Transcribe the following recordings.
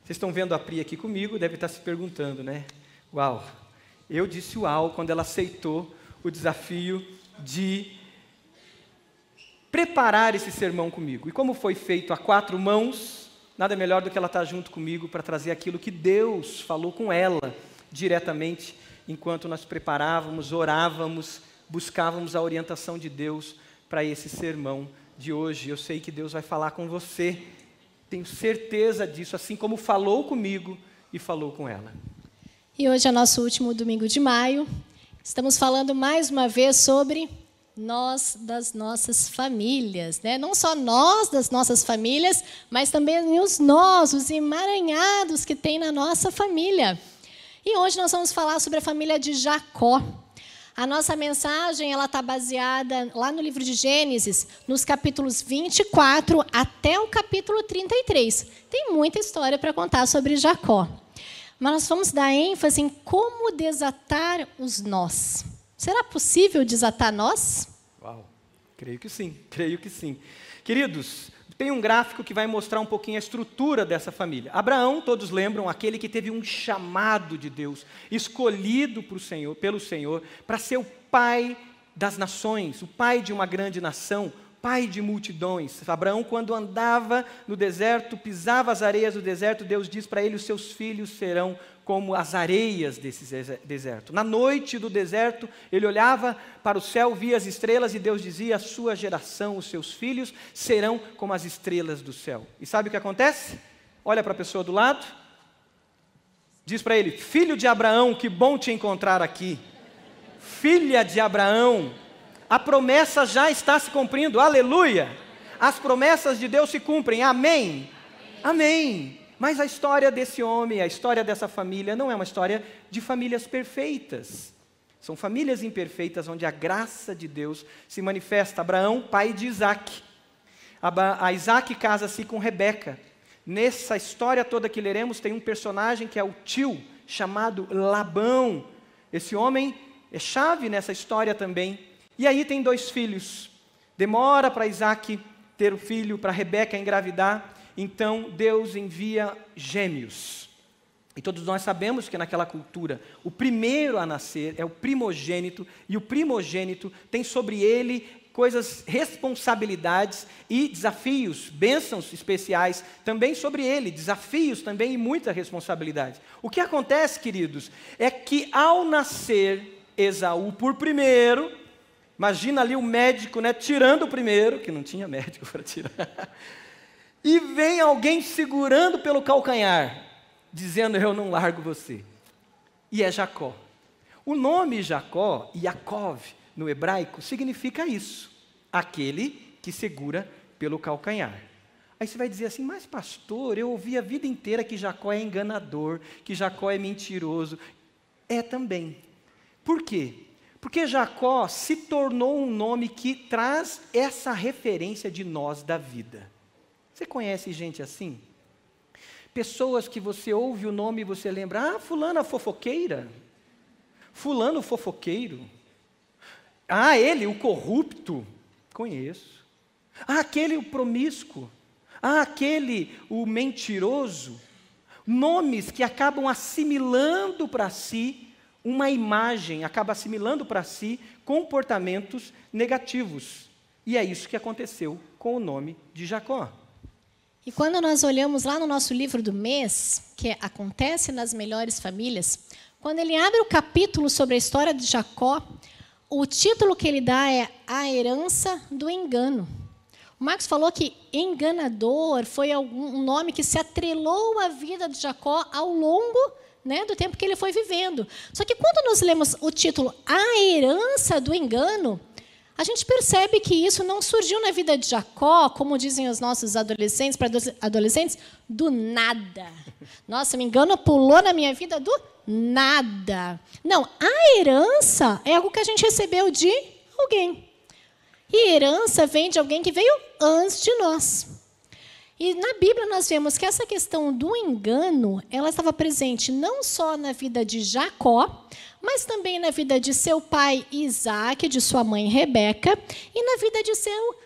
Vocês estão vendo a Pri aqui comigo, deve estar se perguntando, né? Uau, eu disse uau quando ela aceitou o desafio de preparar esse sermão comigo. E como foi feito a 4 mãos, nada melhor do que ela estar junto comigo para trazer aquilo que Deus falou com ela diretamente, enquanto nós preparávamos, orávamos, buscávamos a orientação de Deus para esse sermão de hoje. Eu sei que Deus vai falar com você, tenho certeza disso, assim como falou comigo e falou com ela. E hoje é nosso último domingo de maio. Estamos falando mais uma vez sobre nós das nossas famílias, né? Não só nós das nossas famílias, mas também os nós, os emaranhados que tem na nossa família. E hoje nós vamos falar sobre a família de Jacó. A nossa mensagem ela está baseada lá no livro de Gênesis, nos capítulos 24 até o capítulo 33. Tem muita história para contar sobre Jacó. Mas nós vamos dar ênfase em como desatar os nós. Será possível desatar nós? Uau, creio que sim, creio que sim. Queridos, tem um gráfico que vai mostrar um pouquinho a estrutura dessa família. Abraão, todos lembram, aquele que teve um chamado de Deus, escolhido pelo Senhor, para ser o pai das nações, o pai de uma grande nação, pai de multidões. Abraão, quando andava no deserto, pisava as areias do deserto, Deus diz para ele, os seus filhos serão como as areias desse deserto. Na noite do deserto, ele olhava para o céu, via as estrelas e Deus dizia, a sua geração, os seus filhos, serão como as estrelas do céu. E sabe o que acontece? Olha para a pessoa do lado, diz para ele, filho de Abraão, que bom te encontrar aqui. Filha de Abraão, a promessa já está se cumprindo, aleluia! As promessas de Deus se cumprem, amém? Amém! Mas a história desse homem, a história dessa família, não é uma história de famílias perfeitas. São famílias imperfeitas, onde a graça de Deus se manifesta. Abraão, pai de Isaac. Isaac casa-se com Rebeca. Nessa história toda que leremos, tem um personagem que é o tio, chamado Labão. Esse homem é chave nessa história também. E aí tem 2 filhos. Demora para Isaac ter o filho, para Rebeca engravidar. Então, Deus envia gêmeos. E todos nós sabemos que naquela cultura, o primeiro a nascer é o primogênito, e o primogênito tem sobre ele coisas, responsabilidades e desafios, bênçãos especiais também sobre ele, desafios também e muita responsabilidade. O que acontece, queridos, é que ao nascer Esaú por primeiro, imagina ali o médico, né, tirando o primeiro, que não tinha médico para tirar, e vem alguém segurando pelo calcanhar, dizendo, eu não largo você. E é Jacó. O nome Jacó, Yaakov, no hebraico, significa isso. Aquele que segura pelo calcanhar. Aí você vai dizer assim, mas pastor, eu ouvi a vida inteira que Jacó é enganador, que Jacó é mentiroso. É também. Por quê? Porque Jacó se tornou um nome que traz essa referência de nós da vida. Você conhece gente assim? Pessoas que você ouve o nome e você lembra, ah, fulana fofoqueira, fulano fofoqueiro, ah, ele, o corrupto, conheço, ah, aquele, o promíscuo, ah, aquele, o mentiroso, nomes que acabam assimilando para si uma imagem, acaba assimilando para si comportamentos negativos. E é isso que aconteceu com o nome de Jacó. E quando nós olhamos lá no nosso livro do mês, que acontece nas melhores famílias, quando ele abre o capítulo sobre a história de Jacó, o título que ele dá é A Herança do Engano. O Marcos falou que enganador foi um nome que se atrelou à vida de Jacó ao longo, né, do tempo que ele foi vivendo. Só que quando nós lemos o título A Herança do Engano, a gente percebe que isso não surgiu na vida de Jacó, como dizem os nossos adolescentes, para adolescentes, do nada. Nossa, me engano, pulou na minha vida do nada. Não, a herança é algo que a gente recebeu de alguém. E herança vem de alguém que veio antes de nós. E na Bíblia nós vemos que essa questão do engano, ela estava presente não só na vida de Jacó, mas também na vida de seu pai Isaac, de sua mãe Rebeca, e na vida de seu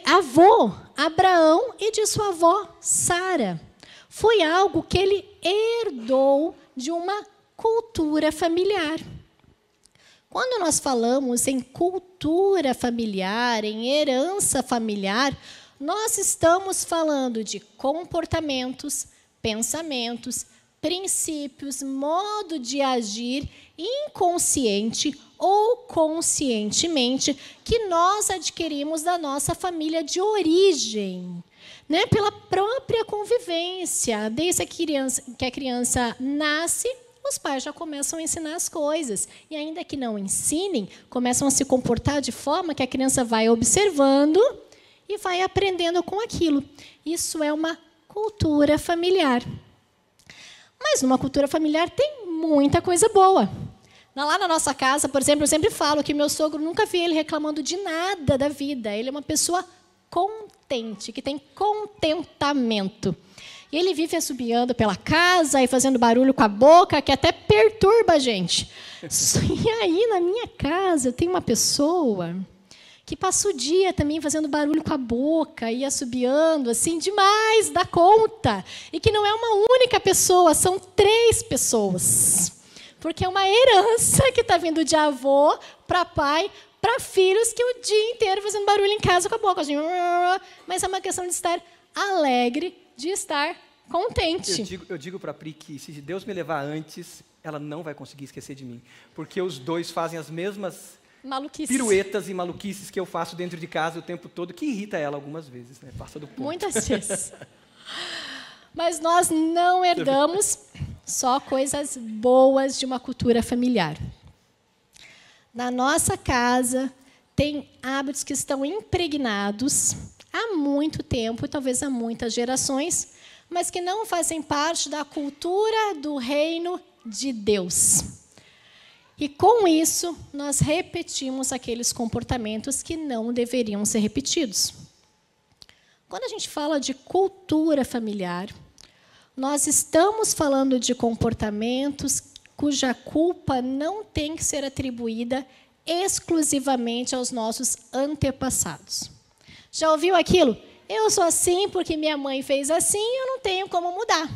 avô Abraão e de sua avó Sara. foi algo que ele herdou de uma cultura familiar. Quando nós falamos em cultura familiar, em herança familiar, nós estamos falando de comportamentos, pensamentos, princípios, modo de agir inconsciente ou conscientemente que nós adquirimos da nossa família de origem, né? Pela própria convivência. Desde que a criança nasce, os pais já começam a ensinar as coisas. E ainda que não ensinem, começam a se comportar de forma que a criança vai observando e vai aprendendo com aquilo. Isso é uma cultura familiar. Mas numa cultura familiar tem muita coisa boa. Lá na nossa casa, por exemplo, eu sempre falo que meu sogro, nunca vi ele reclamando de nada da vida. Ele é uma pessoa contente, que tem contentamento. E ele vive assobiando pela casa e fazendo barulho com a boca, que até perturba a gente. E aí, na minha casa, eu tenho uma pessoa que passa o dia também fazendo barulho com a boca e assobiando, assim, demais da conta. E que não é uma única pessoa, são 3 pessoas. Porque é uma herança que está vindo de avô para pai, para filhos que o dia inteiro fazendo barulho em casa com a boca. Assim, mas é uma questão de estar alegre, de estar contente. Eu digo para a Pri que se Deus me levar antes, ela não vai conseguir esquecer de mim. Porque os dois fazem as mesmas piruetas e maluquices que eu faço dentro de casa o tempo todo, que irrita ela algumas vezes, né? Passa do ponto. Muitas vezes. Mas nós não herdamos só coisas boas de uma cultura familiar. Na nossa casa, tem hábitos que estão impregnados há muito tempo, talvez há muitas gerações, mas que não fazem parte da cultura do reino de Deus. E, com isso, nós repetimos aqueles comportamentos que não deveriam ser repetidos. Quando a gente fala de cultura familiar, nós estamos falando de comportamentos cuja culpa não tem que ser atribuída exclusivamente aos nossos antepassados. Já ouviu aquilo? Eu sou assim porque minha mãe fez assim e eu não tenho como mudar.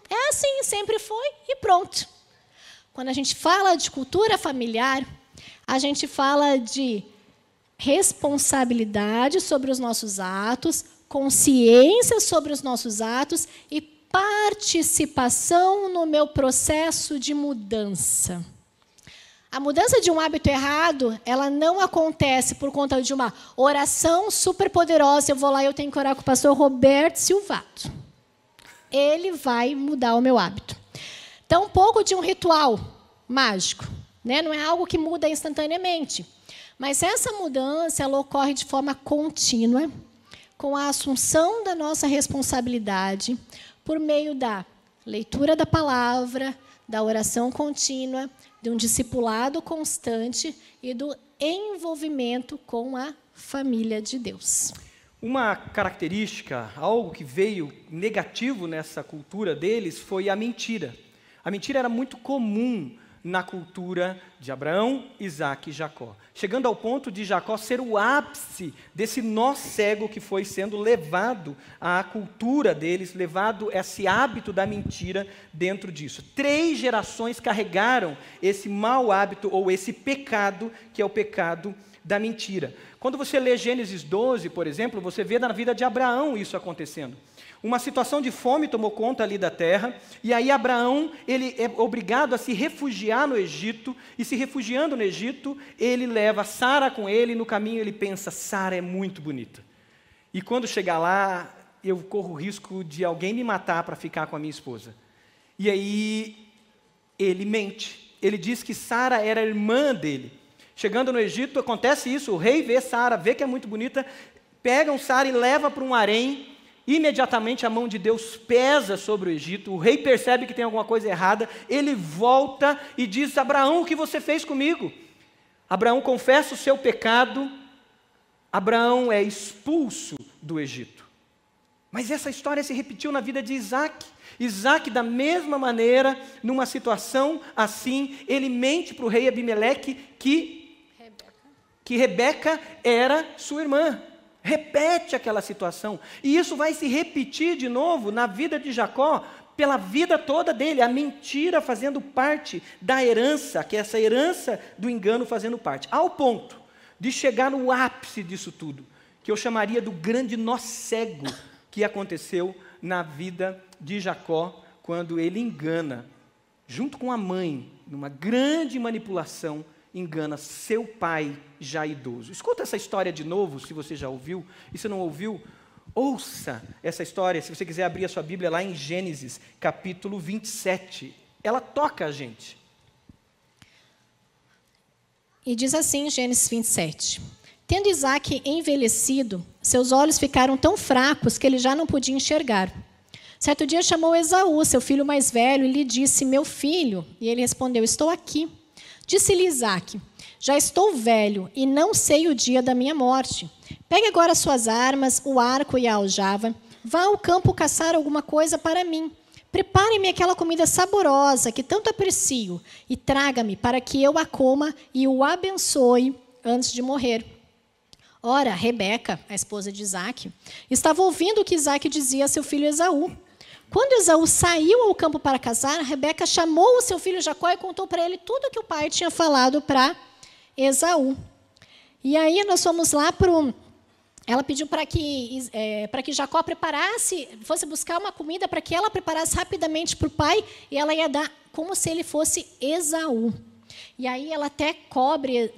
É assim, sempre foi e pronto. Quando a gente fala de cultura familiar, a gente fala de responsabilidade sobre os nossos atos, consciência sobre os nossos atos e participação no meu processo de mudança. A mudança de um hábito errado, ela não acontece por conta de uma oração super poderosa. Eu vou lá e eu tenho que orar com o pastor Roberto Silvato. Ele vai mudar o meu hábito. Então, um pouco de um ritual mágico, né? Não é algo que muda instantaneamente. Mas essa mudança ela ocorre de forma contínua, com a assunção da nossa responsabilidade, por meio da leitura da palavra, da oração contínua, de um discipulado constante e do envolvimento com a família de Deus. Uma característica, algo que veio negativo nessa cultura deles, foi a mentira. A mentira era muito comum na cultura de Abraão, Isaque e Jacó, chegando ao ponto de Jacó ser o ápice desse nó cego que foi sendo levado à cultura deles, levado esse hábito da mentira dentro disso. 3 gerações carregaram esse mau hábito ou esse pecado, que é o pecado da mentira. Quando você lê Gênesis 12, por exemplo, você vê na vida de Abraão isso acontecendo. Uma situação de fome tomou conta ali da terra, e aí Abraão ele é obrigado a se refugiar no Egito, e se refugiando no Egito, ele leva Sara com ele, e no caminho ele pensa, Sara é muito bonita. E quando chegar lá, eu corro o risco de alguém me matar para ficar com a minha esposa. E aí ele mente, ele diz que Sara era irmã dele. Chegando no Egito, acontece isso, o rei vê Sara, vê que é muito bonita, pegam Sara e leva para um harém. Imediatamente a mão de Deus pesa sobre o Egito, o rei percebe que tem alguma coisa errada, ele volta e diz, Abraão, o que você fez comigo? Abraão confessa o seu pecado, Abraão é expulso do Egito. Mas essa história se repetiu na vida de Isaque. Isaque, da mesma maneira, numa situação assim, ele mente para o rei Abimeleque que Rebeca era sua irmã. repete aquela situação. E isso vai se repetir de novo na vida de Jacó, pela vida toda dele, a mentira fazendo parte da herança, que é essa herança do engano fazendo parte, ao ponto de chegar no ápice disso tudo, que eu chamaria do grande nó cego que aconteceu na vida de Jacó, quando ele engana, junto com a mãe, numa grande manipulação, engana seu pai já idoso. Escuta essa história de novo, se você já ouviu, e se não ouviu, ouça essa história, se você quiser abrir a sua Bíblia lá em Gênesis, capítulo 27. Ela toca a gente. E diz assim, Gênesis 27. Tendo Isaque envelhecido, seus olhos ficaram tão fracos que ele já não podia enxergar. Certo dia chamou Esaú, seu filho mais velho, e lhe disse, meu filho. E ele respondeu, estou aqui. Disse-lhe Isaque, já estou velho e não sei o dia da minha morte. Pegue agora suas armas, o arco e a aljava, vá ao campo caçar alguma coisa para mim. Prepare-me aquela comida saborosa que tanto aprecio e traga-me para que eu a coma e o abençoe antes de morrer. Ora, Rebeca, a esposa de Isaque, estava ouvindo o que Isaque dizia a seu filho Esaú. Quando Esaú saiu ao campo para casar, Rebeca chamou o seu filho Jacó e contou para ele tudo o que o pai tinha falado para Esaú. E aí nós fomos lá para ela pediu para que Jacó preparasse, fosse buscar uma comida para que ela preparasse rapidamente para o pai, e ela ia dar como se ele fosse Esaú. E aí ela até cobre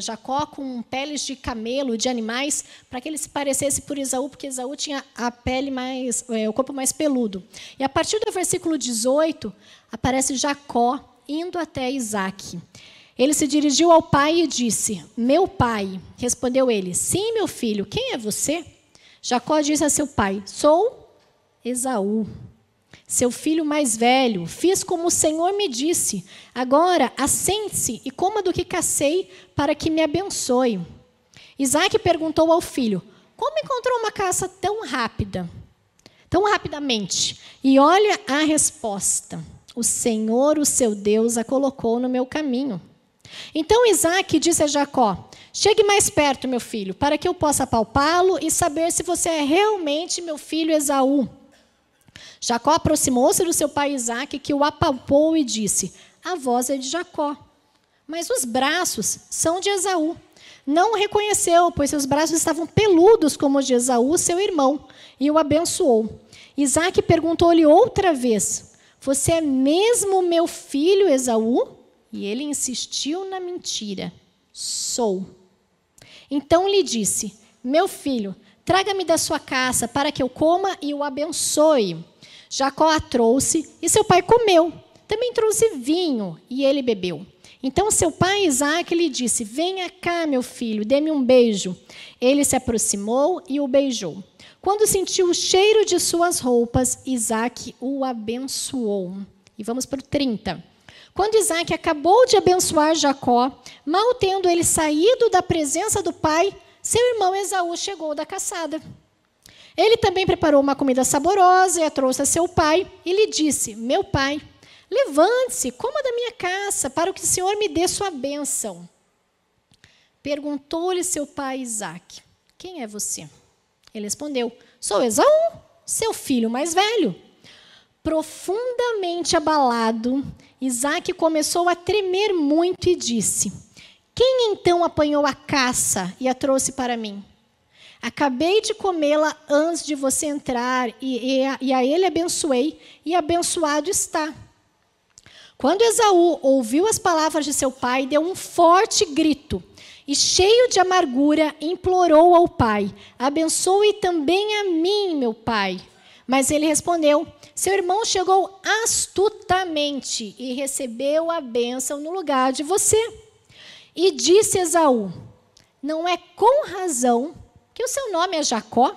Jacó com peles de camelo, de animais, para que ele se parecesse por Esaú, porque Esaú tinha a pele o corpo mais peludo. E a partir do versículo 18, aparece Jacó indo até Isaque. Ele se dirigiu ao pai e disse, meu pai. Respondeu ele, sim, meu filho, quem é você? Jacó disse a seu pai, sou Esaú, seu filho mais velho. Fiz como o Senhor me disse. Agora, assente-se e coma do que cacei para que me abençoe. Isaque perguntou ao filho, como encontrou uma caça tão rapidamente? E olha a resposta. O Senhor, o seu Deus, a colocou no meu caminho. Então Isaque disse a Jacó, chegue mais perto, meu filho, para que eu possa apalpá-lo e saber se você é realmente meu filho Esaú. Jacó aproximou-se do seu pai Isaque, que o apalpou e disse, a voz é de Jacó, mas os braços são de Esaú. Não o reconheceu, pois seus braços estavam peludos como os de Esaú, seu irmão, e o abençoou. Isaque perguntou-lhe outra vez, você é mesmo meu filho Esaú? E ele insistiu na mentira. Sou. Então lhe disse, meu filho, traga-me da sua caça para que eu coma e o abençoe. Jacó a trouxe e seu pai comeu. Também trouxe vinho e ele bebeu. Então seu pai Isaque lhe disse, venha cá, meu filho, dê-me um beijo. Ele se aproximou e o beijou. Quando sentiu o cheiro de suas roupas, Isaque o abençoou. E vamos para o 30. Quando Isaque acabou de abençoar Jacó, mal tendo ele saído da presença do pai, seu irmão Esaú chegou da caçada. Ele também preparou uma comida saborosa e a trouxe a seu pai e lhe disse, meu pai, levante-se, coma da minha caça, para que o Senhor me dê sua bênção. Perguntou-lhe seu pai Isaque, quem é você? Ele respondeu, sou Esaú, seu filho mais velho. Profundamente abalado, Isaque começou a tremer muito e disse, quem então apanhou a caça e a trouxe para mim? Acabei de comê-la antes de você entrar, e a ele abençoei, e abençoado está. Quando Esaú ouviu as palavras de seu pai, deu um forte grito, e cheio de amargura, implorou ao pai, abençoe também a mim, meu pai. Mas ele respondeu, seu irmão chegou astutamente e recebeu a bênção no lugar de você. E disse Esaú, não é com razão que o seu nome é Jacó?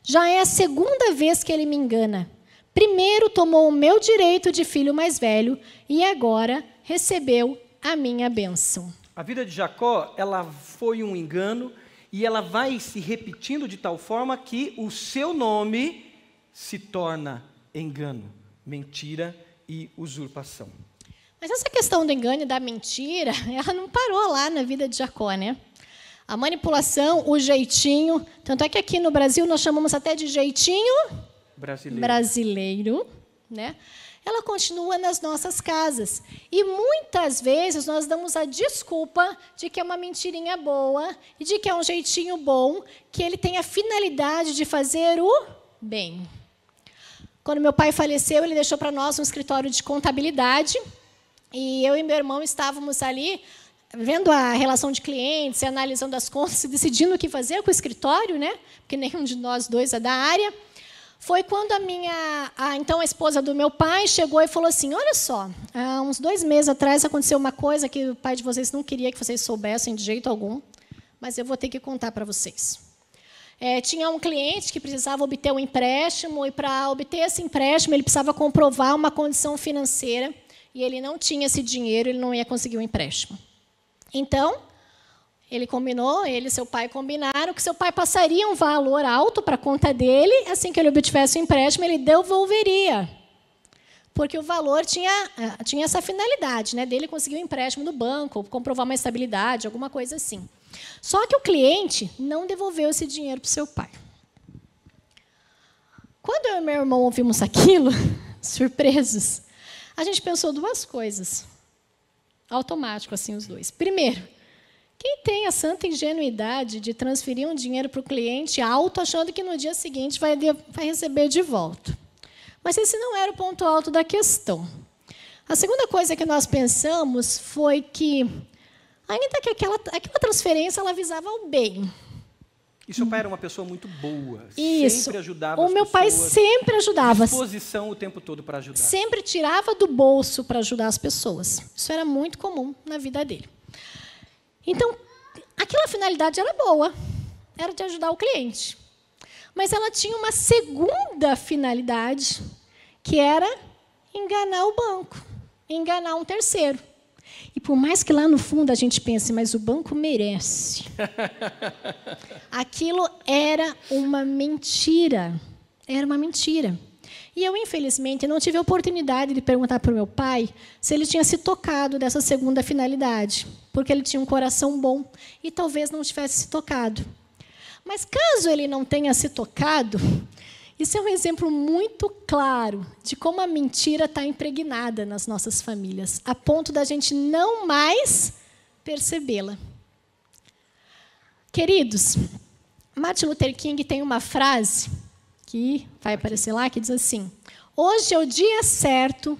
Já é a segunda vez que ele me engana. Primeiro tomou o meu direito de filho mais velho e agora recebeu a minha bênção. A vida de Jacó, ela foi um engano e ela vai se repetindo de tal forma que o seu nome se torna engano, mentira e usurpação. Mas essa questão do engano e da mentira, ela não parou lá na vida de Jacó, né? A manipulação, o jeitinho, tanto é que aqui no Brasil nós chamamos até de jeitinho brasileiro, né? Ela continua nas nossas casas. E muitas vezes nós damos a desculpa de que é uma mentirinha boa e de que é um jeitinho bom, que ele tem a finalidade de fazer o bem. Quando meu pai faleceu, ele deixou para nós um escritório de contabilidade, e eu e meu irmão estávamos ali vendo a relação de clientes, analisando as contas e decidindo o que fazer com o escritório, né? Porque nenhum de nós dois é da área. Foi quando então a esposa do meu pai chegou e falou assim: olha só, há uns 2 meses atrás aconteceu uma coisa que o pai de vocês não queria que vocês soubessem de jeito algum, mas eu vou ter que contar para vocês. Tinha um cliente que precisava obter um empréstimo, e para obter esse empréstimo ele precisava comprovar uma condição financeira, e ele não tinha esse dinheiro, ele não ia conseguir o empréstimo. Então, ele e seu pai combinaram que seu pai passaria um valor alto para a conta dele, assim que ele obtivesse o empréstimo, ele devolveria. Porque o valor tinha essa finalidade, né, dele conseguir um empréstimo no banco, comprovar uma estabilidade, alguma coisa assim. Só que o cliente não devolveu esse dinheiro para o seu pai. Quando eu e meu irmão ouvimos aquilo, surpresos, a gente pensou 2 coisas. Automático, assim, os dois. Primeiro, quem tem a santa ingenuidade de transferir um dinheiro para o cliente alto, achando que no dia seguinte vai receber de volta? Mas esse não era o ponto alto da questão. A segunda coisa que nós pensamos foi que, ainda que aquela transferência ela visava o bem. E seu pai era uma pessoa muito boa. Isso. Sempre ajudava as pessoas. O meu pai sempre ajudava. Disposição o tempo todo para ajudar. Sempre tirava do bolso para ajudar as pessoas. Isso era muito comum na vida dele. Então, aquela finalidade era boa, era de ajudar o cliente. Mas ela tinha uma segunda finalidade, que era enganar o banco, enganar um terceiro. E por mais que lá no fundo a gente pense, mas o banco merece. Aquilo era uma mentira. Era uma mentira. E eu, infelizmente, não tive a oportunidade de perguntar para o meu pai se ele tinha se tocado dessa segunda finalidade, porque ele tinha um coração bom e talvez não tivesse se tocado. Mas, caso ele não tenha se tocado, isso é um exemplo muito claro de como a mentira está impregnada nas nossas famílias, a ponto da gente não mais percebê-la. Queridos, Martin Luther King tem uma frase que vai aparecer lá, que diz assim: hoje é o dia certo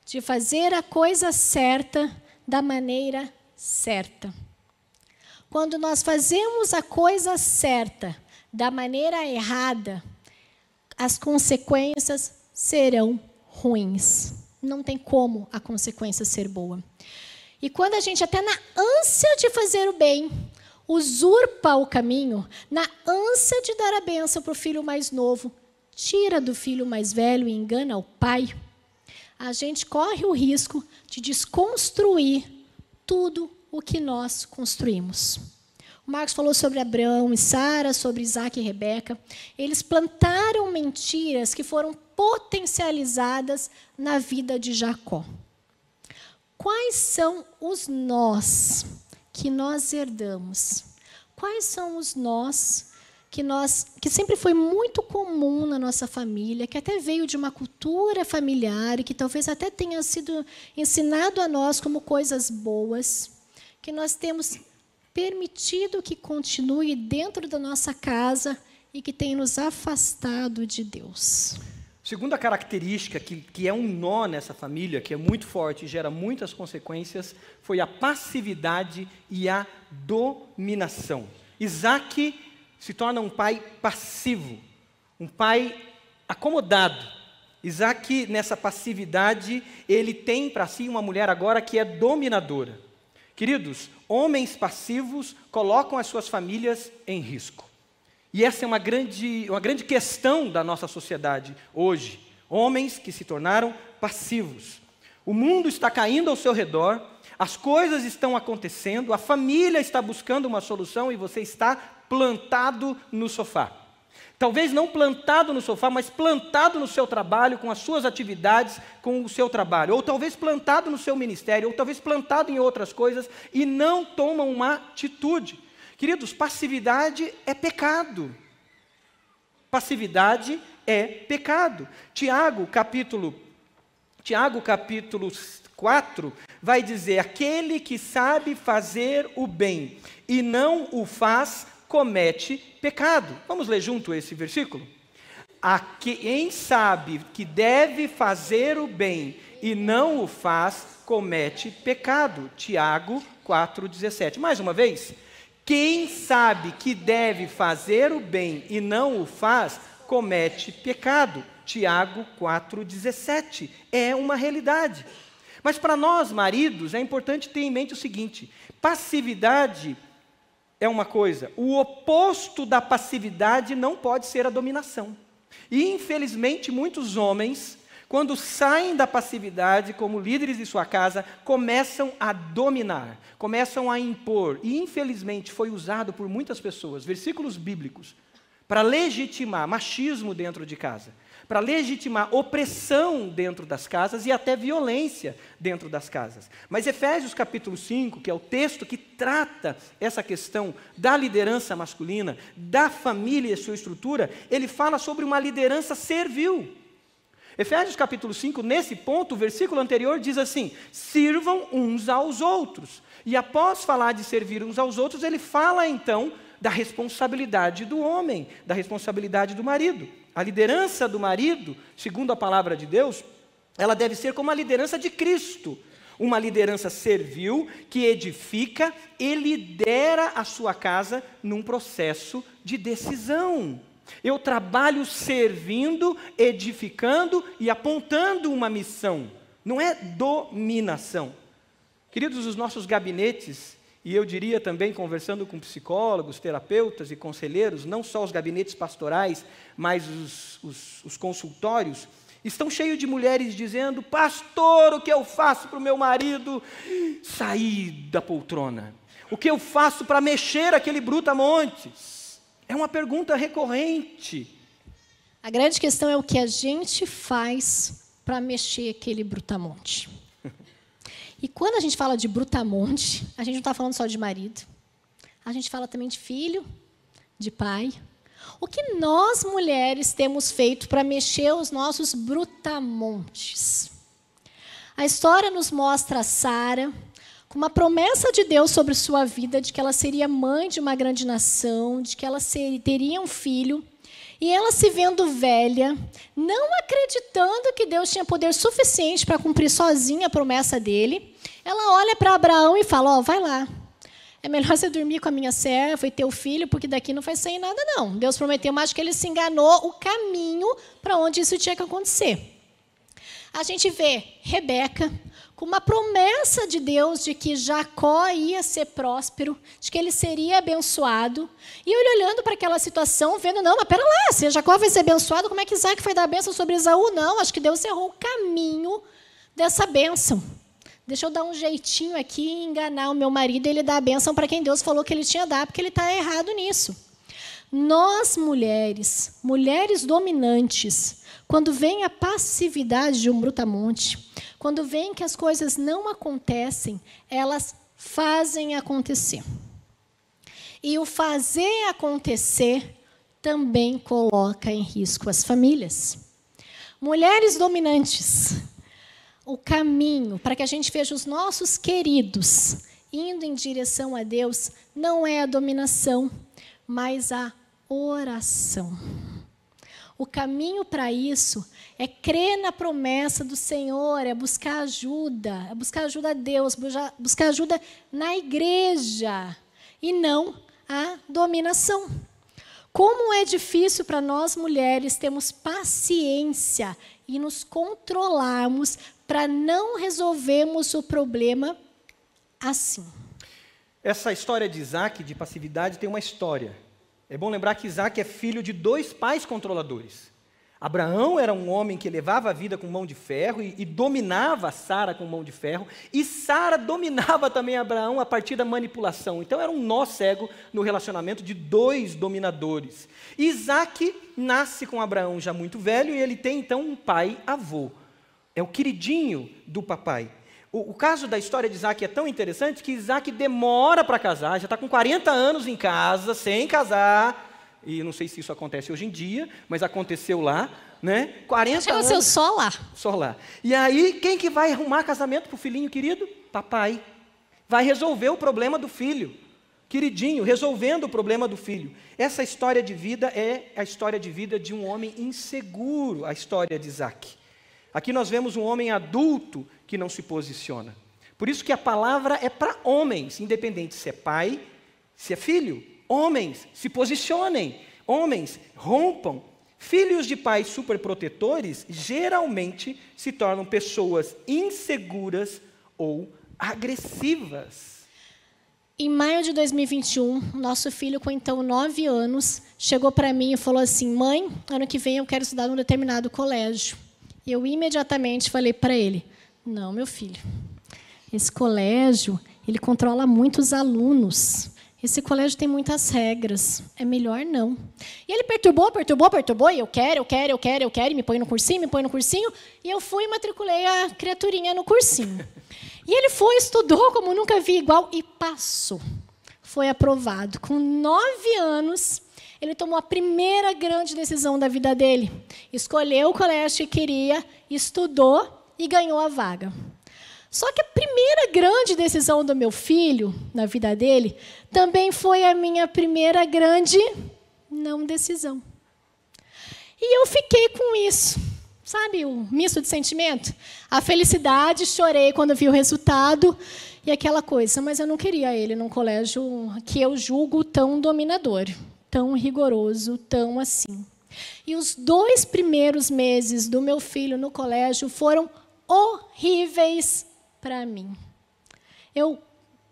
de fazer a coisa certa da maneira certa. Quando nós fazemos a coisa certa da maneira errada, as consequências serão ruins. Não tem como a consequência ser boa. E quando a gente, até na ânsia de fazer o bem, usurpa o caminho, na ânsia de dar a bênção para o filho mais novo, tira do filho mais velho e engana o pai, a gente corre o risco de desconstruir tudo o que nós construímos. O Marcos falou sobre Abraão e Sara, sobre Isaac e Rebeca. Eles plantaram mentiras que foram potencializadas na vida de Jacó. Quais são os nós que nós herdamos? Quais são os nós que sempre foi muito comum na nossa família, que até veio de uma cultura familiar e que talvez até tenha sido ensinado a nós como coisas boas, que nós temos permitido que continue dentro da nossa casa e que tem nos afastado de Deus? Segunda característica que é um nó nessa família, que é muito forte e gera muitas consequências, foi a passividade e a dominação. Isaac se torna um pai passivo, um pai acomodado. Isaac, nessa passividade, ele tem para si uma mulher agora que é dominadora. Queridos, homens passivos colocam as suas famílias em risco. E essa é uma grande questão da nossa sociedade hoje. Homens que se tornaram passivos. O mundo está caindo ao seu redor, as coisas estão acontecendo, a família está buscando uma solução e você está plantado no sofá. Talvez não plantado no sofá, mas plantado no seu trabalho, com as suas atividades, com o seu trabalho. Ou talvez plantado no seu ministério, ou talvez plantado em outras coisas e não toma uma atitude. Queridos, passividade é pecado. Passividade é pecado. Tiago, capítulo 4, vai dizer: aquele que sabe fazer o bem e não o faz, comete pecado. Vamos ler junto esse versículo? Quem sabe que deve fazer o bem e não o faz, comete pecado. Tiago 4,17. Mais uma vez. Quem sabe que deve fazer o bem e não o faz, comete pecado. Tiago 4,17. É uma realidade. Mas para nós, maridos, é importante ter em mente o seguinte: passividade é uma coisa, o oposto da passividade não pode ser a dominação. E, infelizmente, muitos homens, quando saem da passividade como líderes de sua casa, começam a dominar, começam a impor. E, infelizmente, foi usado por muitas pessoas, versículos bíblicos, para legitimar machismo dentro de casa, para legitimar opressão dentro das casas e até violência dentro das casas. Mas Efésios capítulo 5, que é o texto que trata essa questão da liderança masculina, da família e sua estrutura, ele fala sobre uma liderança servil. Efésios capítulo 5, nesse ponto, o versículo anterior diz assim: sirvam uns aos outros. E após falar de servir uns aos outros, ele fala então da responsabilidade do homem, da responsabilidade do marido. A liderança do marido, segundo a palavra de Deus, ela deve ser como a liderança de Cristo. Uma liderança servil que edifica e lidera a sua casa num processo de decisão. Eu trabalho servindo, edificando e apontando uma missão. Não é dominação. Queridos, os nossos gabinetes, e eu diria também, conversando com psicólogos, terapeutas e conselheiros, não só os gabinetes pastorais, mas os consultórios, estão cheios de mulheres dizendo: pastor, o que eu faço para o meu marido sair da poltrona? O que eu faço para mexer aquele brutamontes? É uma pergunta recorrente. A grande questão é o que a gente faz para mexer aquele brutamonte. E quando a gente fala de brutamonte, a gente não está falando só de marido. A gente fala também de filho, de pai. O que nós, mulheres, temos feito para mexer os nossos brutamontes? A história nos mostra a Sara com uma promessa de Deus sobre sua vida, de que ela seria mãe de uma grande nação, de que ela teria um filho. E ela se vendo velha, não acreditando que Deus tinha poder suficiente para cumprir sozinha a promessa dele, ela olha para Abraão e fala: ó, vai lá, é melhor você dormir com a minha serva e ter o filho, porque daqui não vai sair nada não. Deus prometeu, mas acho que ele se enganou o caminho para onde isso tinha que acontecer. A gente vê Rebeca com uma promessa de Deus de que Jacó ia ser próspero, de que ele seria abençoado. E ele olhando para aquela situação, vendo: não, mas pera lá, se Jacó vai ser abençoado, como é que Isaac foi dar a bênção sobre Esaú? Não, acho que Deus errou o caminho dessa bênção. Deixa eu dar um jeitinho aqui e enganar o meu marido e ele dar a bênção para quem Deus falou que ele tinha dar, porque ele está errado nisso. Nós, mulheres dominantes, quando vem a passividade de um brutamonte, quando vem que as coisas não acontecem, elas fazem acontecer. E o fazer acontecer também coloca em risco as famílias. Mulheres dominantes, o caminho para que a gente veja os nossos queridos indo em direção a Deus não é a dominação, mas a oração. O caminho para isso é crer na promessa do Senhor, é buscar ajuda a Deus, buscar ajuda na igreja e não a dominação. Como é difícil para nós mulheres termos paciência e nos controlarmos para não resolvermos o problema assim. Essa história de Isaac, de passividade, tem uma história. É bom lembrar que Isaac é filho de 2 pais controladores. Abraão era um homem que levava a vida com mão de ferro e dominava Sara com mão de ferro, e Sara dominava também Abraão a partir da manipulação. Então era um nó cego no relacionamento de 2 dominadores. Isaac nasce com Abraão já muito velho e ele tem então um pai-avô. É o queridinho do papai. O caso da história de Isaac é tão interessante que Isaac demora para casar, já está com 40 anos em casa, sem casar, e não sei se isso acontece hoje em dia, mas aconteceu lá, né? 40 anos. Aconteceu só lá. Só lá. E aí, quem que vai arrumar casamento para o filhinho querido? Papai. Vai resolver o problema do filho. Queridinho, resolvendo o problema do filho. Essa história de vida é a história de vida de um homem inseguro, a história de Isaac. Aqui nós vemos um homem adulto que não se posiciona. Por isso que a palavra é para homens, independente se é pai, se é filho. Homens, se posicionem. Homens, rompam. Filhos de pais superprotetores geralmente se tornam pessoas inseguras ou agressivas. Em maio de 2021, nosso filho, com então 9 anos, chegou para mim e falou assim: mãe, ano que vem eu quero estudar num determinado colégio. Eu imediatamente falei para ele: não, meu filho, esse colégio, ele controla muitos alunos. Esse colégio tem muitas regras, é melhor não. E ele perturbou, e eu quero, e me põe no cursinho, e eu fui e matriculei a criaturinha no cursinho. E ele foi, estudou como nunca vi igual e passou. Foi aprovado. Com 9 anos, ele tomou a primeira grande decisão da vida dele. Escolheu o colégio que queria, estudou e ganhou a vaga. Só que a primeira grande decisão do meu filho, na vida dele, também foi a minha primeira grande não decisão. E eu fiquei com isso. Sabe o misto de sentimento? A felicidade, chorei quando vi o resultado e aquela coisa. Mas eu não queria ele num colégio que eu julgo tão dominador, tão rigoroso, tão assim. E os 2 primeiros meses do meu filho no colégio foram horríveis para mim. Eu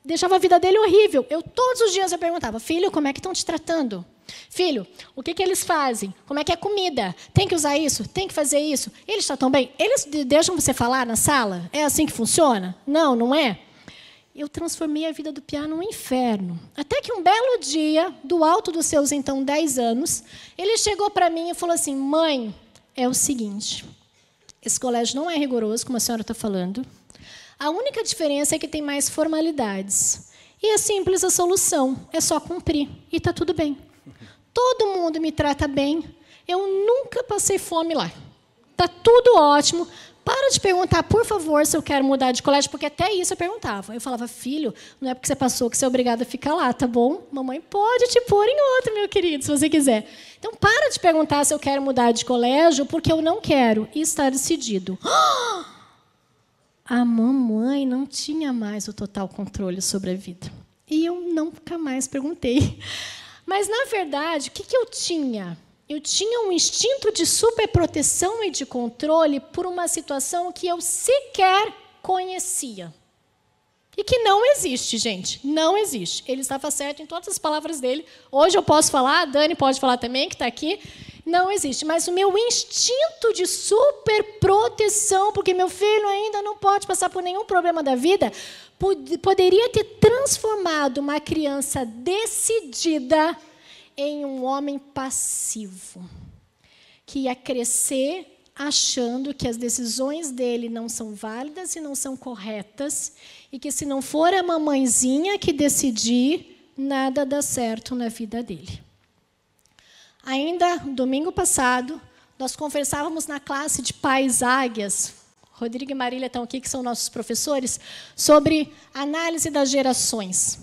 deixava a vida dele horrível. Todos os dias eu perguntava: filho, como é que estão te tratando? Filho, o que eles fazem? Como é que é a comida? Tem que usar isso? Tem que fazer isso? Eles tratam bem? Eles deixam você falar na sala? É assim que funciona? Não, não é? Eu transformei a vida do Piá num inferno. Até que um belo dia, do alto dos seus, então, 10 anos, ele chegou para mim e falou assim: mãe, é o seguinte, esse colégio não é rigoroso, como a senhora está falando. A única diferença é que tem mais formalidades. E é simples a solução, é só cumprir, e está tudo bem. Todo mundo me trata bem, eu nunca passei fome lá. Está tudo ótimo. Para de perguntar, por favor, se eu quero mudar de colégio, porque até isso eu perguntava. Eu falava: filho, não é porque você passou que você é obrigado a ficar lá, tá bom? Mamãe pode te pôr em outro, meu querido, se você quiser. Então, para de perguntar se eu quero mudar de colégio, porque eu não quero, e está decidido. A mamãe não tinha mais o total controle sobre a vida. E eu nunca mais perguntei. Mas, na verdade, o que eu tinha? Eu tinha um instinto de superproteção e de controle por uma situação que eu sequer conhecia. E que não existe, gente. Não existe. Ele estava certo em todas as palavras dele. Hoje eu posso falar, a Dani pode falar também, que está aqui. Não existe. Mas o meu instinto de superproteção, porque meu filho ainda não pode passar por nenhum problema da vida, poderia ter transformado uma criança decidida em um homem passivo, que ia crescer achando que as decisões dele não são válidas e não são corretas, e que, se não for a mamãezinha que decidir, nada dá certo na vida dele. Ainda domingo passado, nós conversávamos na classe de pais águias, Rodrigo e Marília estão aqui, que são nossos professores, sobre análise das gerações.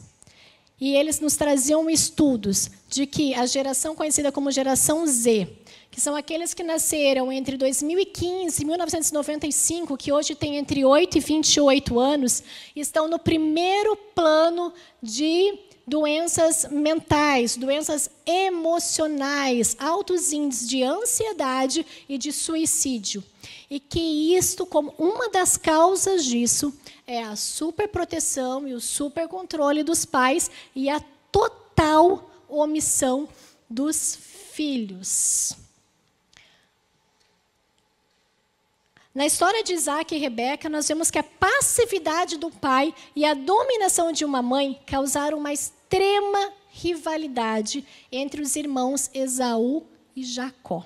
E eles nos traziam estudos de que a geração conhecida como geração Z, que são aqueles que nasceram entre 2015 e 1995, que hoje tem entre 8 e 28 anos, estão no primeiro plano de doenças mentais, doenças emocionais, altos índices de ansiedade e de suicídio. E que isto, como uma das causas disso, é a superproteção e o supercontrole dos pais e a total omissão dos filhos. Na história de Isaac e Rebeca, nós vemos que a passividade do pai e a dominação de uma mãe causaram uma extrema rivalidade entre os irmãos Esaú e Jacó.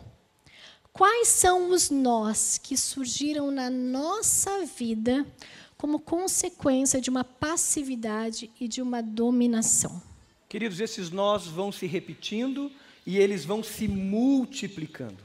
Quais são os nós que surgiram na nossa vida como consequência de uma passividade e de uma dominação. Queridos, esses nós vão se repetindo e eles vão se multiplicando.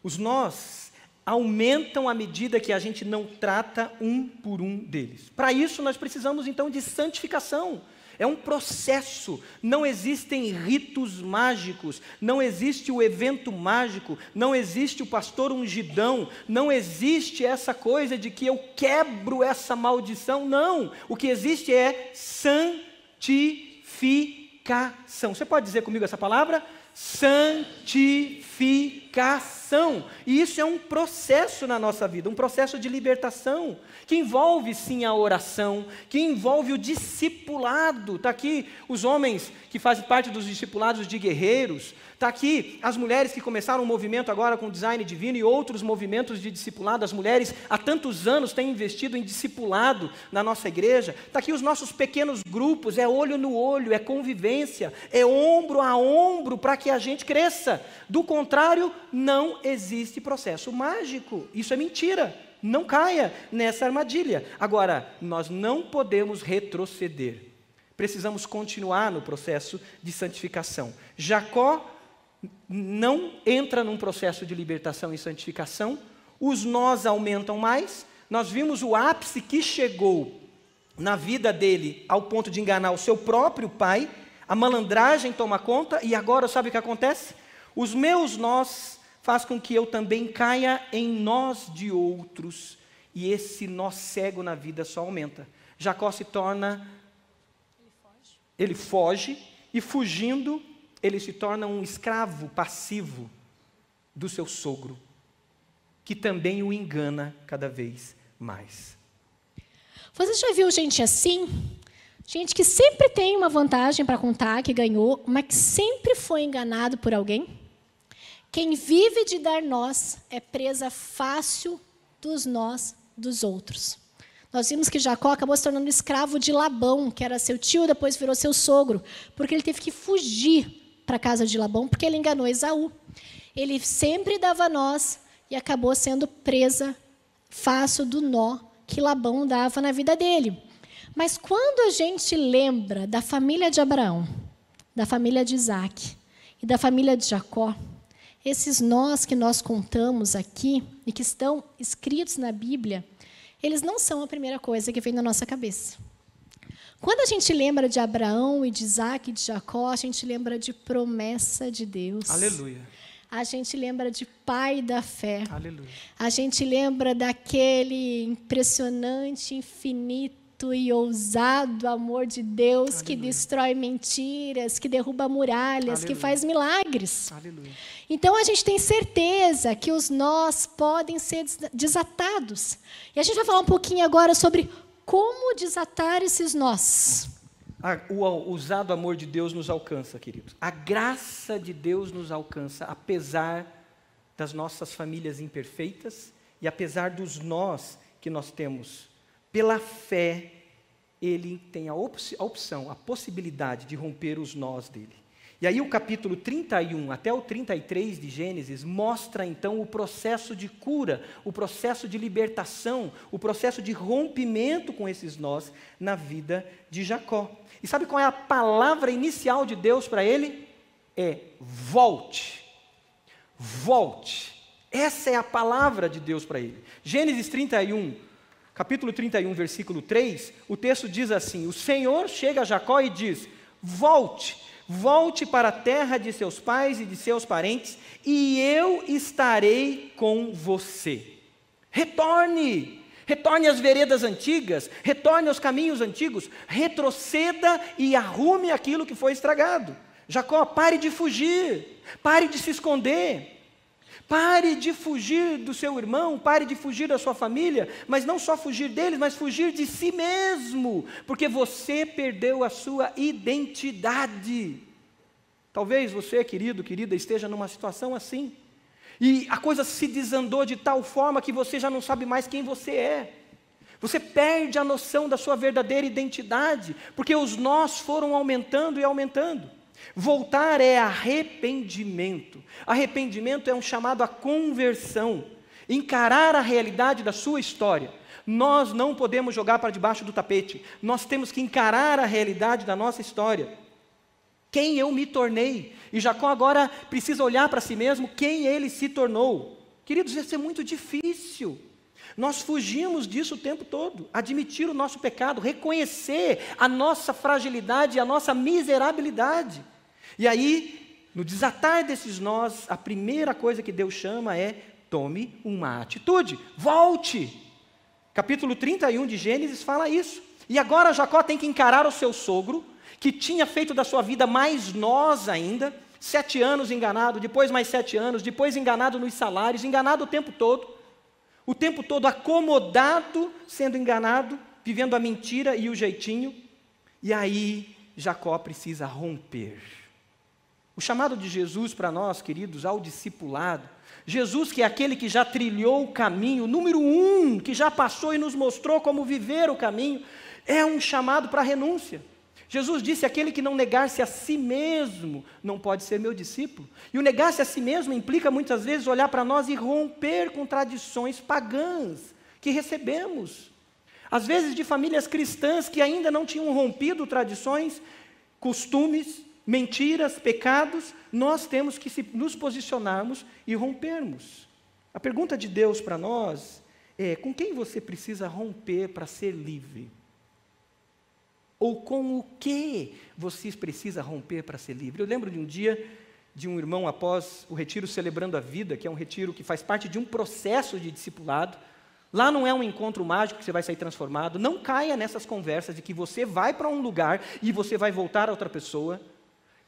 Os nós aumentam à medida que a gente não trata um por um deles. Para isso, nós precisamos, então, de santificação. É um processo, não existem ritos mágicos, não existe o evento mágico, não existe o pastor ungidão, não existe essa coisa de que eu quebro essa maldição, não. O que existe é santificação. Você pode dizer comigo essa palavra? Santificação. E isso é um processo na nossa vida, um processo de libertação, que envolve sim a oração, que envolve o discipulado. Está aqui os homens que fazem parte dos discipulados de guerreiros, está aqui as mulheres que começaram um movimento agora com design divino e outros movimentos de discipulado. As mulheres há tantos anos têm investido em discipulado na nossa igreja. Está aqui os nossos pequenos grupos, é olho no olho, é convivência, é ombro a ombro para que a gente cresça. Do contrário, não existe processo mágico. Isso é mentira. Não caia nessa armadilha. Agora, nós não podemos retroceder. Precisamos continuar no processo de santificação. Jacó não entra num processo de libertação e santificação. Os nós aumentam mais. Nós vimos o ápice que chegou na vida dele ao ponto de enganar o seu próprio pai. A malandragem toma conta e agora sabe o que acontece? Os meus nós faz com que eu também caia em nós de outros, e esse nó cego na vida só aumenta. Jacó se torna, ele foge, e fugindo, ele se torna um escravo passivo do seu sogro, que também o engana cada vez mais. Você já viu gente assim? Gente que sempre tem uma vantagem para contar, que ganhou, mas que sempre foi enganado por alguém? Quem vive de dar nós é presa fácil dos nós dos outros. Nós vimos que Jacó acabou se tornando escravo de Labão, que era seu tio, depois virou seu sogro, porque ele teve que fugir para a casa de Labão, porque ele enganou Esaú. Ele sempre dava nós e acabou sendo presa fácil do nó que Labão dava na vida dele. Mas quando a gente lembra da família de Abraão, da família de Isaac e da família de Jacó, esses nós que nós contamos aqui e que estão escritos na Bíblia, eles não são a primeira coisa que vem na nossa cabeça. Quando a gente lembra de Abraão e de Isaac e de Jacó, a gente lembra de promessa de Deus. Aleluia. A gente lembra de pai da fé. Aleluia. A gente lembra daquele impressionante, infinito e ousado amor de Deus. Aleluia. Que destrói mentiras, que derruba muralhas, aleluia, que faz milagres. Aleluia. Então, a gente tem certeza que os nós podem ser desatados. E a gente vai falar um pouquinho agora sobre como desatar esses nós. O ousado amor de Deus nos alcança, queridos. A graça de Deus nos alcança, apesar das nossas famílias imperfeitas e apesar dos nós que nós temos. Pela fé, ele tem a opção, a possibilidade de romper os nós dele. E aí o capítulo 31 até o 33 de Gênesis mostra então o processo de cura, o processo de libertação, o processo de rompimento com esses nós na vida de Jacó. E sabe qual é a palavra inicial de Deus para ele? É volte. Volte. Essa é a palavra de Deus para ele. Gênesis 31, capítulo 31, versículo 3, o texto diz assim: o Senhor chega a Jacó e diz: volte. Volte para a terra de seus pais e de seus parentes, e eu estarei com você. Retorne, retorne às veredas antigas, retorne aos caminhos antigos, retroceda e arrume aquilo que foi estragado. Jacó, pare de fugir, pare de se esconder. Pare de fugir do seu irmão, pare de fugir da sua família, mas não só fugir deles, mas fugir de si mesmo, porque você perdeu a sua identidade. Talvez você, querido, querida, esteja numa situação assim, e a coisa se desandou de tal forma que você já não sabe mais quem você é. Você perde a noção da sua verdadeira identidade, porque os nós foram aumentando e aumentando. Voltar é arrependimento. Arrependimento é um chamado à conversão. encarar a realidade da sua história. Nós não podemos jogar para debaixo do tapete. Nós temos que encarar a realidade da nossa história. Quem eu me tornei. E Jacó agora precisa olhar para si mesmo quem ele se tornou. Queridos, isso é muito difícil. Nós fugimos disso o tempo todo. Admitir o nosso pecado, reconhecer a nossa fragilidade e a nossa miserabilidade. E aí, no desatar desses nós, a primeira coisa que Deus chama é: tome uma atitude, volte. Capítulo 31 de Gênesis fala isso. E agora Jacó tem que encarar o seu sogro, que tinha feito da sua vida mais nós ainda, 7 anos enganado, depois mais 7 anos, depois enganado nos salários, enganado o tempo todo acomodado, sendo enganado, vivendo a mentira e o jeitinho. E aí Jacó precisa romper. O chamado de Jesus para nós, queridos, ao discipulado, Jesus, que é aquele que já trilhou o caminho, número 1, que já passou e nos mostrou como viver o caminho, é um chamado para a renúncia. Jesus disse: aquele que não negar-se a si mesmo não pode ser meu discípulo. E o negar-se a si mesmo implica muitas vezes olhar para nós e romper com tradições pagãs que recebemos. Às vezes de famílias cristãs que ainda não tinham rompido tradições, costumes, mentiras, pecados. Nós temos que nos posicionarmos e rompermos. A pergunta de Deus para nós é: com quem você precisa romper para ser livre? Ou com o que você precisa romper para ser livre? Eu lembro de um dia, de um irmão após o retiro Celebrando a Vida, que é um retiro que faz parte de um processo de discipulado. Lá não é um encontro mágico que você vai sair transformado. Não caia nessas conversas de que você vai para um lugar e você vai voltar a outra pessoa.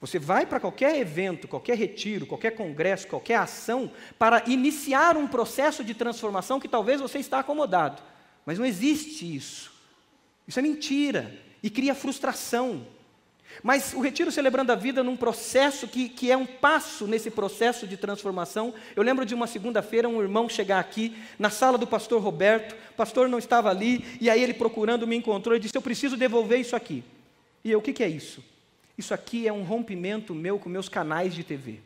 Você vai para qualquer evento, qualquer retiro, qualquer congresso, qualquer ação, para iniciar um processo de transformação que talvez você está acomodado. Mas não existe isso. Isso é mentira e cria frustração. Mas o retiro Celebrando a Vida, num processo que é um passo nesse processo de transformação. Eu lembro de uma segunda-feira, um irmão chegar aqui, na sala do pastor Roberto, o pastor não estava ali, e aí ele procurando me encontrou e disse: eu preciso devolver isso aqui. E eu: o que é isso? Isso aqui é um rompimento meu com meus canais de TV.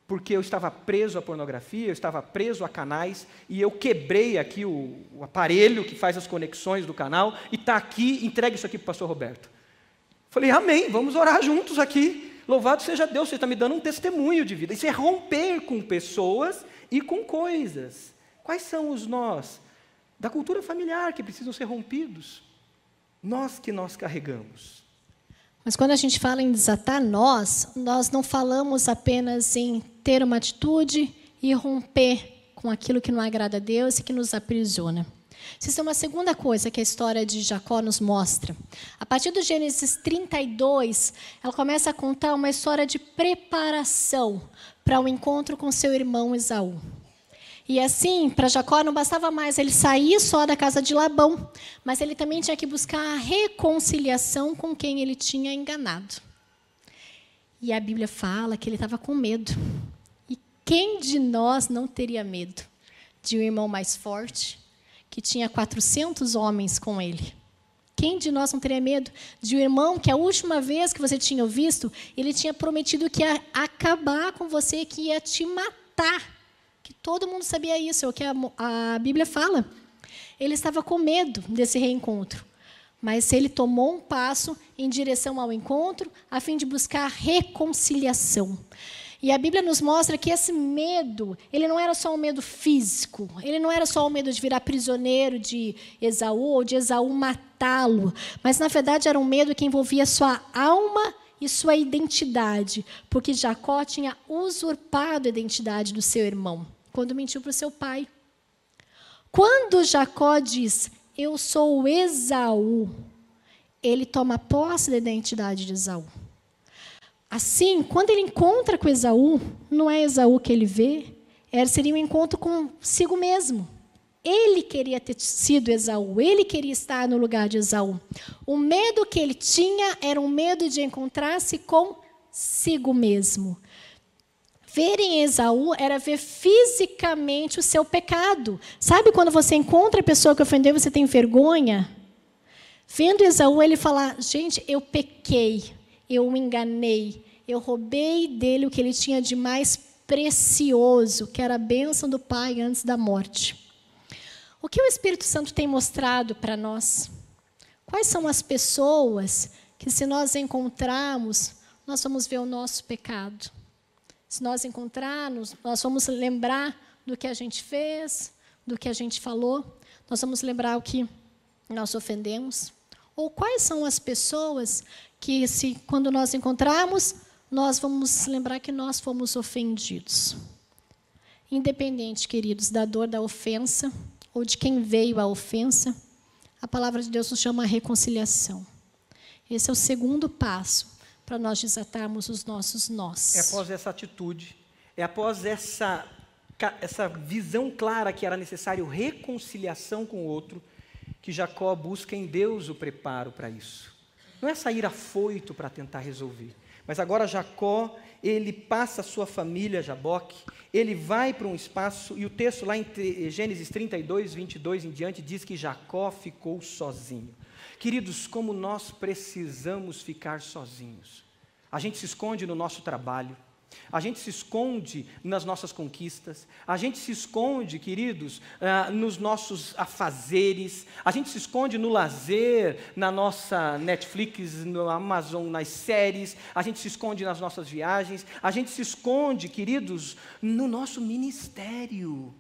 Porque eu estava preso à pornografia, eu estava preso a canais, e eu quebrei aqui o aparelho que faz as conexões do canal, e está aqui, entregue isso aqui para o pastor Roberto. Falei: amém, vamos orar juntos aqui. Louvado seja Deus, você está me dando um testemunho de vida. Isso é romper com pessoas e com coisas. Quais são os nós da cultura familiar que precisam ser rompidos? Nós que nós carregamos. Mas quando a gente fala em desatar nós não falamos apenas em ter uma atitude e romper com aquilo que não agrada a Deus e que nos aprisiona. Isso é uma segunda coisa que a história de Jacó nos mostra. A partir do Gênesis 32, ela começa a contar uma história de preparação para o encontro com seu irmão Esaú. E assim, para Jacó não bastava mais ele sair só da casa de Labão, mas ele também tinha que buscar a reconciliação com quem ele tinha enganado. E a Bíblia fala que ele estava com medo. E quem de nós não teria medo de um irmão mais forte, que tinha 400 homens com ele? Quem de nós não teria medo de um irmão que a última vez que você tinha visto, ele tinha prometido que ia acabar com você, que ia te matar? Que todo mundo sabia isso, é o que a Bíblia fala. Ele estava com medo desse reencontro, mas ele tomou um passo em direção ao encontro, a fim de buscar reconciliação. E a Bíblia nos mostra que esse medo, ele não era só um medo físico, ele não era só o medo de virar prisioneiro de Esaú, ou de Esaú matá-lo, mas, na verdade, era um medo que envolvia sua alma e sua identidade, porque Jacó tinha usurpado a identidade do seu irmão, quando mentiu para o seu pai. Quando Jacó diz: eu sou Esaú, ele toma posse da identidade de Esaú. Assim, quando ele encontra com Esaú, não é Esaú que ele vê, seria um encontro consigo mesmo. Ele queria ter sido Esaú, ele queria estar no lugar de Esaú. O medo que ele tinha era um medo de encontrar-se consigo mesmo. Ver em Esaú era ver fisicamente o seu pecado. Sabe quando você encontra a pessoa que ofendeu e você tem vergonha? Vendo Esaú, ele fala: gente, eu pequei, eu o enganei, eu roubei dele o que ele tinha de mais precioso, que era a bênção do Pai antes da morte. O que o Espírito Santo tem mostrado para nós? Quais são as pessoas que, se nós encontrarmos, nós vamos ver o nosso pecado? Se nós encontrarmos, nós vamos lembrar do que a gente fez, do que a gente falou, nós vamos lembrar o que nós ofendemos. Ou quais são as pessoas que, quando nós encontrarmos, nós vamos lembrar que nós fomos ofendidos. Independente, queridos, da dor da ofensa, ou de quem veio a ofensa, a palavra de Deus nos chama a reconciliação. Esse é o segundo passo para nós desatarmos os nossos nós. É após essa atitude, é após essa visão clara que era necessário reconciliação com o outro, que Jacó busca em Deus o preparo para isso. Não é sair afoito para tentar resolver, mas agora Jacó, ele passa a sua família, Jaboque, ele vai para um espaço, e o texto lá em Gênesis 32, 22 em diante, diz que Jacó ficou sozinho. Queridos, como nós precisamos ficar sozinhos. A gente se esconde no nosso trabalho, a gente se esconde nas nossas conquistas, a gente se esconde, queridos, nos nossos afazeres, a gente se esconde no lazer, na nossa Netflix, no Amazon, nas séries, a gente se esconde nas nossas viagens, a gente se esconde, queridos, no nosso ministério,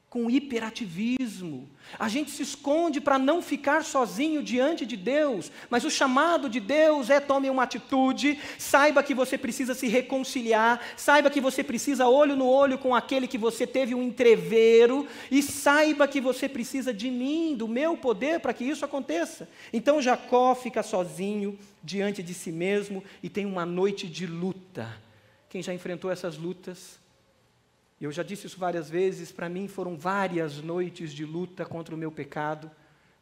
com hiperativismo. A gente se esconde para não ficar sozinho diante de Deus, mas o chamado de Deus é: tome uma atitude, saiba que você precisa se reconciliar, saiba que você precisa olho no olho com aquele que você teve um entrevero, e saiba que você precisa de mim, do meu poder, para que isso aconteça. Então Jacó fica sozinho diante de si mesmo e tem uma noite de luta. Quem já enfrentou essas lutas? Eu já disse isso várias vezes, para mim foram várias noites de luta contra o meu pecado.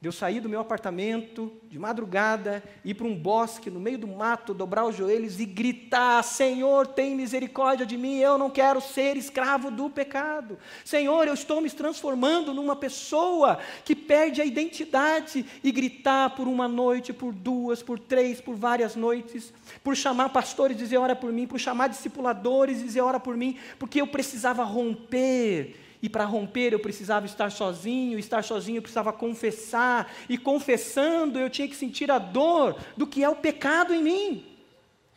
De eu sair do meu apartamento de madrugada, ir para um bosque, no meio do mato, dobrar os joelhos e gritar: Senhor, tem misericórdia de mim, eu não quero ser escravo do pecado. Senhor, eu estou me transformando numa pessoa que perde a identidade. E gritar por uma noite, por duas, por três, por várias noites, por chamar pastores e dizer: ora por mim, por chamar discipuladores e dizer: ora por mim, porque eu precisava romper. E para romper eu precisava estar sozinho eu precisava confessar, e confessando eu tinha que sentir a dor do que é o pecado em mim.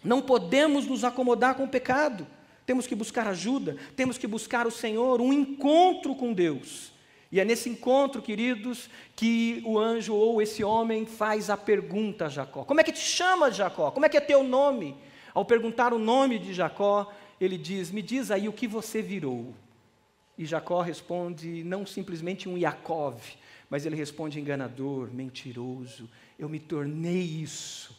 Não podemos nos acomodar com o pecado, temos que buscar ajuda, temos que buscar o Senhor, um encontro com Deus. E é nesse encontro, queridos, que o anjo ou esse homem faz a pergunta a Jacó: como é que te chamas, Jacó? Como é que é teu nome? Ao perguntar o nome de Jacó, ele diz: me diz aí o que você virou. E Jacó responde não simplesmente um Yaakov, mas ele responde: enganador, mentiroso, eu me tornei isso.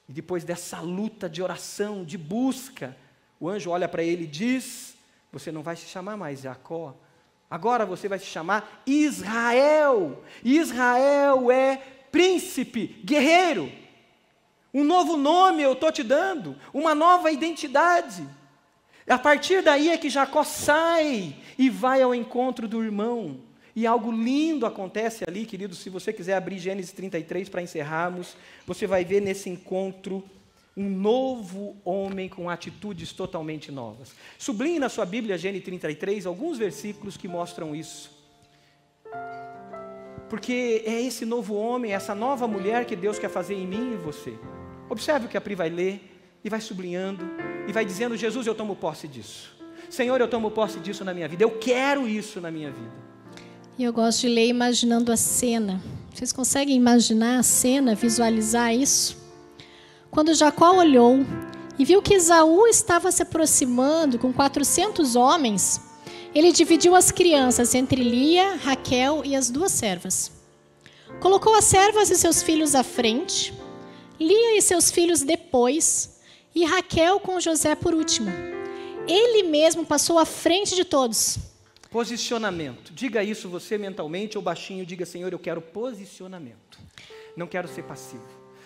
E depois dessa luta de oração, de busca, o anjo olha para ele e diz: você não vai se chamar mais Jacó, agora você vai se chamar Israel. Israel é príncipe, guerreiro. Um novo nome eu estou te dando, uma nova identidade. A partir daí é que Jacó sai e vai ao encontro do irmão. E algo lindo acontece ali, querido. Se você quiser abrir Gênesis 33 para encerrarmos, você vai ver nesse encontro um novo homem com atitudes totalmente novas. Sublinhe na sua Bíblia, Gênesis 33, alguns versículos que mostram isso. Porque é esse novo homem, essa nova mulher que Deus quer fazer em mim e você. Observe o que a Pri vai ler e vai sublinhando e vai dizendo: Jesus, eu tomo posse disso. Senhor, eu tomo posse disso na minha vida. Eu quero isso na minha vida. E eu gosto de ler imaginando a cena. Vocês conseguem imaginar a cena, visualizar isso? Quando Jacó olhou e viu que Esaú estava se aproximando com 400 homens, ele dividiu as crianças entre Lia, Raquel e as duas servas. Colocou as servas e seus filhos à frente, Lia e seus filhos depois, e Raquel com José por último. Ele mesmo passou à frente de todos. Posicionamento. Diga isso você mentalmente ou baixinho. Diga: Senhor, eu quero posicionamento. Não quero ser passivo.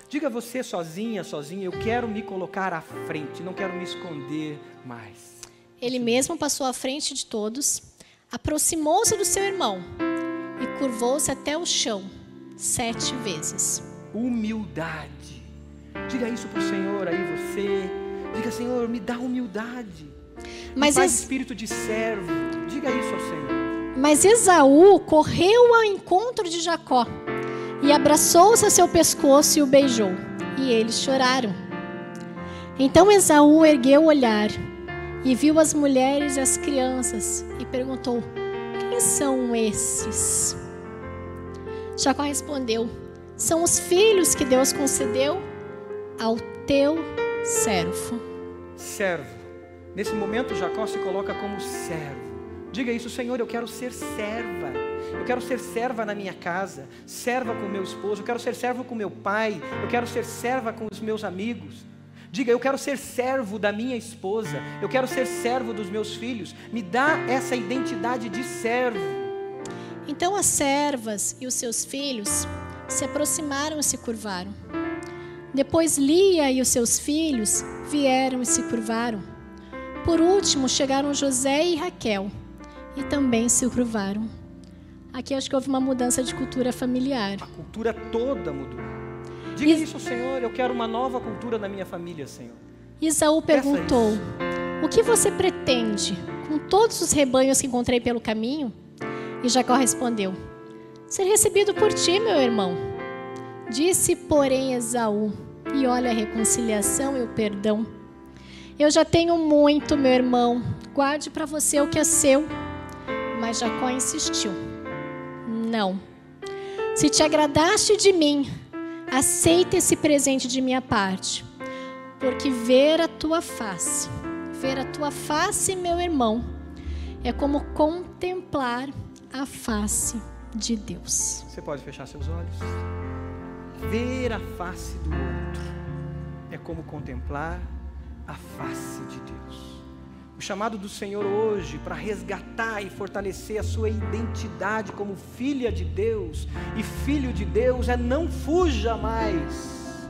Diga você sozinha, sozinho: eu quero me colocar à frente. Não quero me esconder mais. Ele mesmo passou à frente de todos, aproximou-se do seu irmão e curvou-se até o chão 7 vezes. Humildade. Diga isso para o Senhor aí você. Diga: Senhor, me dá humildade. Me faz espírito de servo. Diga isso ao Senhor. Mas Esaú correu ao encontro de Jacó e abraçou-se a seu pescoço e o beijou. E eles choraram. Então Esaú ergueu o olhar e viu as mulheres e as crianças e perguntou: quem são esses? Jacó respondeu: são os filhos que Deus concedeu ao teu servo. Servo. Nesse momento Jacó se coloca como servo. Diga isso: Senhor, eu quero ser serva. Eu quero ser serva na minha casa, serva com meu esposo, eu quero ser servo com meu pai, eu quero ser serva com os meus amigos. Diga: eu quero ser servo da minha esposa, eu quero ser servo dos meus filhos. Me dá essa identidade de servo. Então as servas e os seus filhos se aproximaram e se curvaram. Depois Lia e os seus filhos vieram e se curvaram. Por último chegaram José e Raquel e também se curvaram. Aqui acho que houve uma mudança de cultura familiar. A cultura toda mudou. Diga isso, Senhor, eu quero uma nova cultura na minha família, Senhor. Esaú perguntou: o que você pretende com todos os rebanhos que encontrei pelo caminho? E Jacó respondeu: ser recebido por ti, meu irmão. Disse, porém, Esaú, e olha a reconciliação e o perdão: eu já tenho muito, meu irmão, guarde para você o que é seu. Mas Jacó insistiu: não, se te agradaste de mim, aceita esse presente de minha parte, porque ver a tua face, meu irmão, é como contemplar a face de Deus. Você pode fechar seus olhos? Ver a face do outro é como contemplar a face de Deus. O chamado do Senhor hoje para resgatar e fortalecer a sua identidade como filha de Deus e filho de Deus é: não fuja mais.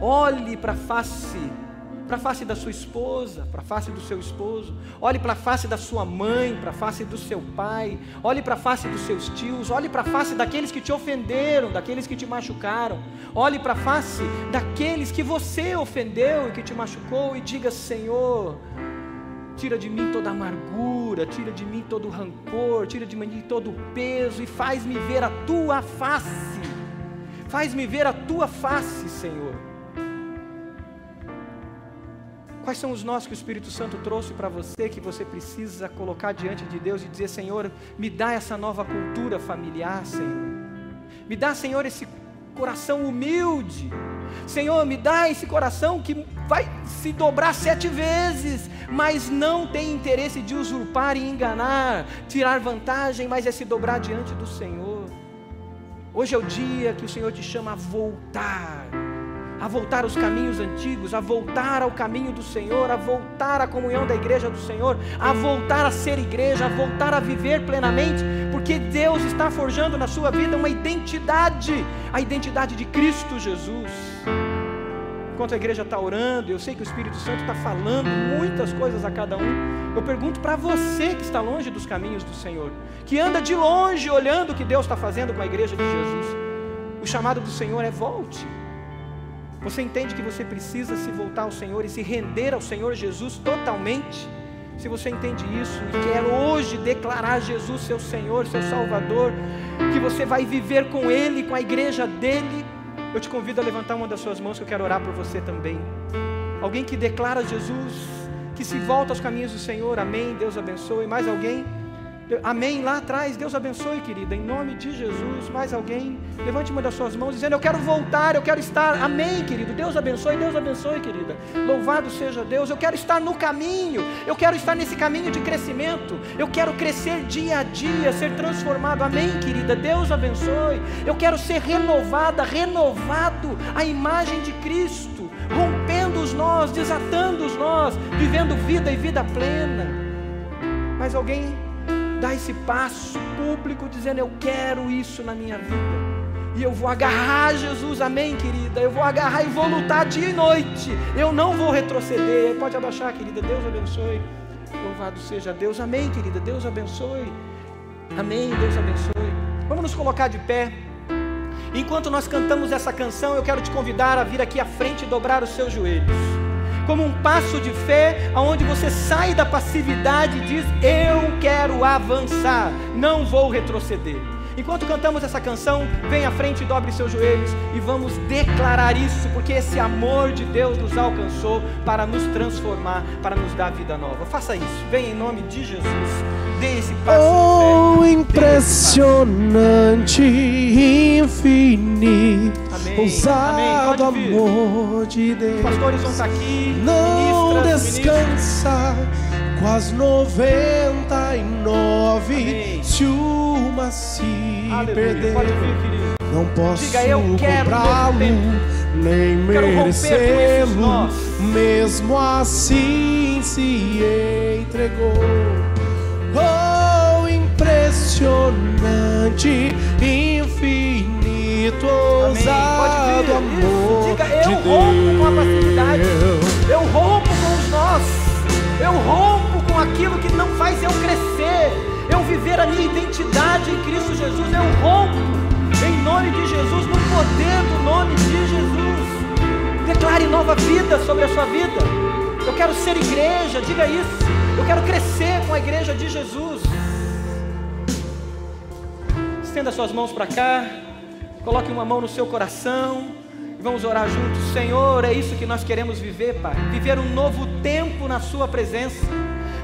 Olhe para a face da sua esposa, para a face do seu esposo. Olhe para a face da sua mãe, para a face do seu pai. Olhe para a face dos seus tios. Olhe para a face daqueles que te ofenderam, daqueles que te machucaram. Olhe para a face daqueles que você ofendeu e que te machucou e diga: Senhor, tira de mim toda a amargura, tira de mim todo o rancor, tira de mim todo o peso e faz-me ver a tua face. Faz-me ver a tua face, Senhor. Quais são os nós que o Espírito Santo trouxe para você, que você precisa colocar diante de Deus e dizer: Senhor, me dá essa nova cultura familiar, Senhor. Me dá, Senhor, esse coração humilde. Senhor, me dá esse coração que vai se dobrar 7 vezes, mas não tem interesse de usurpar e enganar, tirar vantagem, mas é se dobrar diante do Senhor. Hoje é o dia que o Senhor te chama a voltar aos caminhos antigos, a voltar ao caminho do Senhor, a voltar à comunhão da igreja do Senhor, a voltar a ser igreja, a voltar a viver plenamente, porque Deus está forjando na sua vida uma identidade, a identidade de Cristo Jesus. Enquanto a igreja está orando, eu sei que o Espírito Santo está falando muitas coisas a cada um. Eu pergunto para você que está longe dos caminhos do Senhor, que anda de longe olhando o que Deus está fazendo com a igreja de Jesus. O chamado do Senhor é: volte. Você entende que você precisa se voltar ao Senhor e se render ao Senhor Jesus totalmente? Se você entende isso e quer hoje declarar Jesus seu Senhor, seu Salvador, que você vai viver com Ele, com a igreja dEle, eu te convido a levantar uma das suas mãos, que eu quero orar por você também. Alguém que declara Jesus, que se volta aos caminhos do Senhor. Amém, Deus abençoe. Mais alguém? Amém, lá atrás, Deus abençoe, querida, em nome de Jesus. Mais alguém? Levante uma das suas mãos dizendo: eu quero voltar, eu quero estar. Amém, querido, Deus abençoe, querida. Louvado seja Deus. Eu quero estar no caminho, eu quero estar nesse caminho de crescimento, eu quero crescer dia a dia, ser transformado. Amém, querida, Deus abençoe. Eu quero ser renovado à imagem de Cristo, rompendo os nós, desatando os nós, vivendo vida e vida plena. Mais alguém? Dá esse passo público dizendo: eu quero isso na minha vida, e eu vou agarrar Jesus. Amém, querida, eu vou agarrar e vou lutar dia e noite, eu não vou retroceder. Pode abaixar, querida, Deus abençoe. Louvado seja Deus. Amém, querida, Deus abençoe. Amém, Deus abençoe. Vamos nos colocar de pé. Enquanto nós cantamos essa canção, eu quero te convidar a vir aqui à frente e dobrar os seus joelhos. como um passo de fé, aonde você sai da passividade e diz: eu quero avançar, não vou retroceder. Enquanto cantamos essa canção, vem à frente e dobre seus joelhos e vamos declarar isso, porque esse amor de Deus nos alcançou para nos transformar, para nos dar vida nova. Faça isso, vem em nome de Jesus, dê esse passo de fé. Impressionante, infinito, ousado amor de Deus. Os pastores vão estar aqui, não descansa, quase 99. Amém. Se uma se perder, pode vir, querido. não posso comprá-lo, nem merecê-lo. Mesmo assim se entregou. Oh, impressionante, infinito, ousado amor. Diga: eu rompo com a passividade, eu rompo com os nós, eu rompo com aquilo que não faz eu crescer, eu viver a minha identidade em Cristo Jesus. Eu rompo em nome de Jesus, no poder do nome de Jesus. Declare nova vida sobre a sua vida. Eu quero ser igreja, diga isso. Eu quero crescer com a igreja de Jesus. Estenda suas mãos para cá, coloque uma mão no seu coração e vamos orar juntos. Senhor, é isso que nós queremos viver, Pai. Viver um novo tempo na sua presença.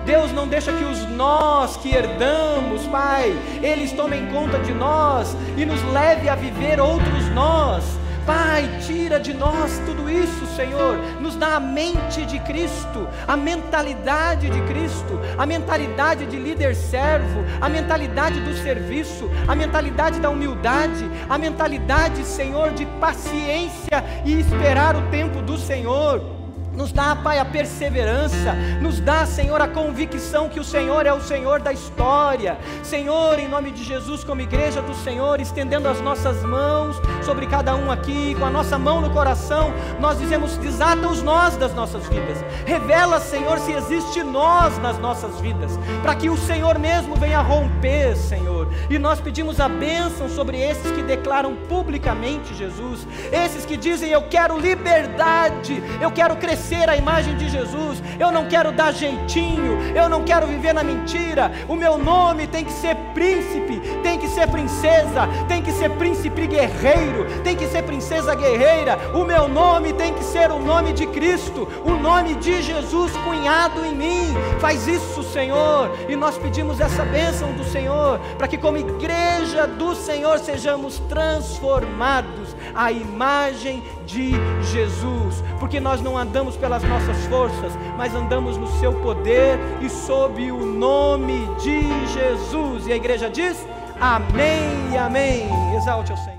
Deus, não deixa que os nós que herdamos, Pai, eles tomem conta de nós e nos leve a viver outros nós. Pai, tira de nós tudo isso, Senhor. Nos dá a mente de Cristo, a mentalidade de Cristo, a mentalidade de líder servo, a mentalidade do serviço, a mentalidade da humildade, a mentalidade, Senhor, de paciência e esperar o tempo do Senhor. Nos dá, Pai, a perseverança, nos dá, Senhor, a convicção que o Senhor é o Senhor da história. Senhor, em nome de Jesus, como igreja do Senhor, estendendo as nossas mãos sobre cada um aqui, com a nossa mão no coração, nós dizemos: desata os nós das nossas vidas. Revela, Senhor, se existe nós nas nossas vidas, para que o Senhor mesmo venha romper, Senhor. E nós pedimos a bênção sobre esses que declaram publicamente Jesus, esses que dizem: eu quero liberdade, eu quero crescer a imagem de Jesus, eu não quero dar jeitinho, eu não quero viver na mentira. O meu nome tem que ser príncipe, tem que ser princesa, tem que ser príncipe guerreiro, tem que ser princesa guerreira. O meu nome tem que ser o nome de Cristo, o nome de Jesus cunhado em mim. Faz isso, Senhor, e nós pedimos essa bênção do Senhor, para que como igreja do Senhor sejamos transformados à imagem de Jesus, porque nós não andamos pelas nossas forças, mas andamos no seu poder e sob o nome de Jesus. E a igreja diz: amém e amém. Exalte ao Senhor.